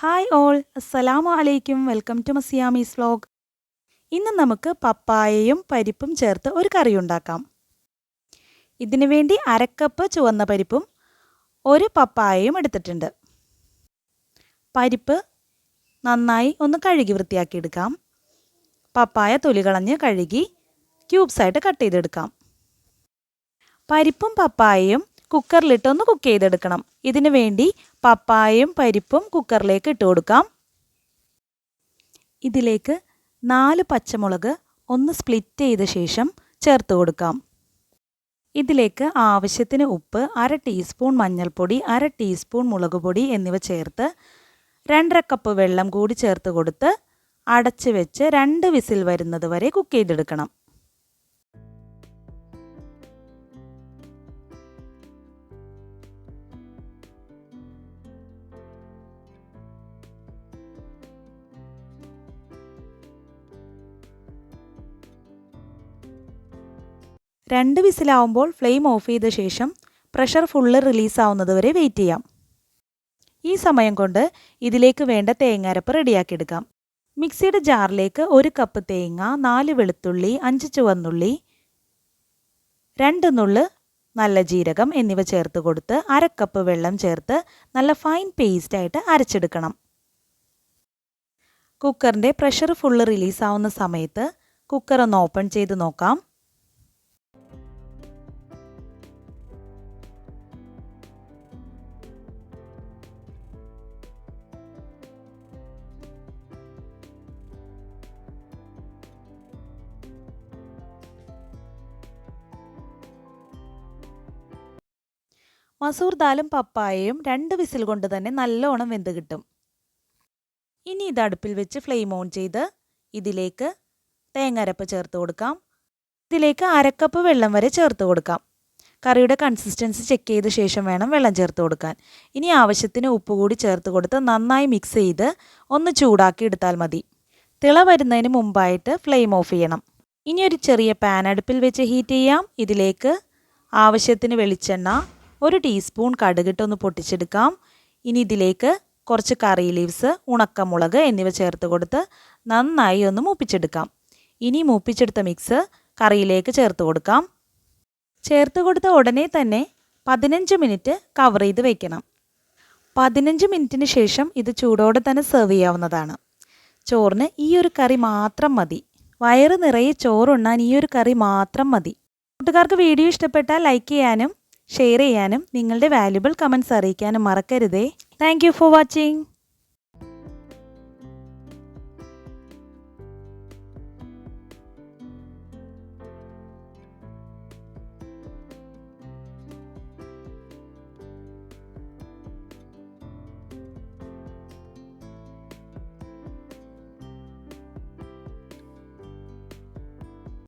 Hi all, അസ്സലാമു അലൈക്കും. Welcome to മസിയാമീസ് വ്ലോഗ്. ഇന്ന് നമുക്ക് പപ്പായയും പരിപ്പും ചേർത്ത് ഒരു കറി ഉണ്ടാക്കാം. ഇതിനു വേണ്ടി അരക്കപ്പ് ചുവന്ന പരിപ്പും ഒരു പപ്പായയും എടുത്തിട്ടുണ്ട്. പരിപ്പ് നന്നായി ഒന്ന് കഴുകി വൃത്തിയാക്കിയെടുക്കാം. പപ്പായ തൊലി കളഞ്ഞ് കഴുകി ക്യൂബ്സായിട്ട് കട്ട് ചെയ്തെടുക്കാം. പരിപ്പും പപ്പായയും കുക്കറിലിട്ട് ഒന്ന് കുക്ക് ചെയ്തെടുക്കണം. ഇതിനു വേണ്ടി പപ്പായയും പരിപ്പും കുക്കറിലേക്ക് ഇട്ട് കൊടുക്കാം. ഇതിലേക്ക് 4 പച്ചമുളക് ഒന്ന് സ്പ്ലിറ്റ് ചെയ്ത ശേഷം ചേർത്ത് കൊടുക്കാം. ഇതിലേക്ക് ആവശ്യത്തിന് ഉപ്പ്, 1/2 ടീസ്പൂൺ മഞ്ഞൾപ്പൊടി, 1/2 ടീസ്പൂൺ മുളക് പൊടി എന്നിവ ചേർത്ത് 2.5 കപ്പ് വെള്ളം കൂടി ചേർത്ത് കൊടുത്ത് അടച്ച് വെച്ച് 2 വിസിൽ വരുന്നത് വരെ കുക്ക് ചെയ്തെടുക്കണം. രണ്ട് വിസിലാവുമ്പോൾ ഫ്ലെയിം ഓഫ് ചെയ്ത ശേഷം പ്രഷർ ഫുള്ള് റിലീസാവുന്നത് വരെ വെയിറ്റ് ചെയ്യാം. ഈ സമയം കൊണ്ട് ഇതിലേക്ക് വേണ്ട തേങ്ങാരപ്പ് റെഡിയാക്കിയെടുക്കാം. മിക്സിയുടെ ജാറിലേക്ക് 1 കപ്പ് തേങ്ങ, 4 വെളുത്തുള്ളി, 5 ചുവന്നുള്ളി, 2 നുള്ള് നല്ല ജീരകം എന്നിവ ചേർത്ത് കൊടുത്ത് 1/2 കപ്പ് വെള്ളം ചേർത്ത് നല്ല ഫൈൻ പേസ്റ്റായിട്ട് അരച്ചെടുക്കണം. കുക്കറിൻ്റെ പ്രഷർ ഫുള്ള് റിലീസാവുന്ന സമയത്ത് കുക്കർ ഒന്ന് ഓപ്പൺ ചെയ്ത് നോക്കാം. മസൂർ ദാലും പപ്പായയും 2 വിസിൽ കൊണ്ട് തന്നെ നല്ലോണം വെന്ത് കിട്ടും. ഇനി ഇത് അടുപ്പിൽ വെച്ച് ഫ്ലെയിം ഓൺ ചെയ്ത് ഇതിലേക്ക് തേങ്ങാരപ്പ് ചേർത്ത് കൊടുക്കാം. ഇതിലേക്ക് 1/2 കപ്പ് വെള്ളം വരെ ചേർത്ത് കൊടുക്കാം. കറിയുടെ കൺസിസ്റ്റൻസി ചെക്ക് ചെയ്ത ശേഷം വേണം വെള്ളം ചേർത്ത് കൊടുക്കാൻ. ഇനി ആവശ്യത്തിന് ഉപ്പ് കൂടി ചേർത്ത് കൊടുത്ത് നന്നായി മിക്സ് ചെയ്ത് ഒന്ന് ചൂടാക്കി എടുത്താൽ മതി. തിള വരുന്നതിന് മുമ്പായിട്ട് ഫ്ലെയിം ഓഫ് ചെയ്യണം. ഇനി ഒരു ചെറിയ പാൻ അടുപ്പിൽ വെച്ച് ഹീറ്റ് ചെയ്യാം. ഇതിലേക്ക് ആവശ്യത്തിന് വെളിച്ചെണ്ണ, 1 ടീസ്പൂൺ കടുകിട്ടൊന്ന് പൊട്ടിച്ചെടുക്കാം. ഇനി ഇതിലേക്ക് കുറച്ച് കറി ലീവ്സ്, ഉണക്കമുളക് എന്നിവ ചേർത്ത് കൊടുത്ത് നന്നായി ഒന്ന് മൂപ്പിച്ചെടുക്കാം. ഇനി മൂപ്പിച്ചെടുത്ത മിക്സ് കറിയിലേക്ക് ചേർത്ത് കൊടുക്കാം. ചേർത്ത് കൊടുത്ത ഉടനെ തന്നെ 15 മിനിറ്റ് കവർ ചെയ്ത് വയ്ക്കണം. 15 മിനിറ്റിന് ശേഷം ഇത് ചൂടോടെ തന്നെ സെർവ് ചെയ്യാവുന്നതാണ്. ചോറിന് ഈ ഒരു കറി മാത്രം മതി. വയറ് നിറയെ ചോറുണ്ണാൻ ഈ ഒരു കറി മാത്രം മതി. കൂട്ടുകാർക്ക് വീഡിയോ ഇഷ്ടപ്പെട്ടാൽ ലൈക്ക് ചെയ്യാനും ഷെയർ ചെയ്യാനും നിങ്ങളുടെ വാല്യുബിൾ കമൻറ്റ്സ് അറിയിക്കാനും മറക്കരുതേ. Thank you for watching.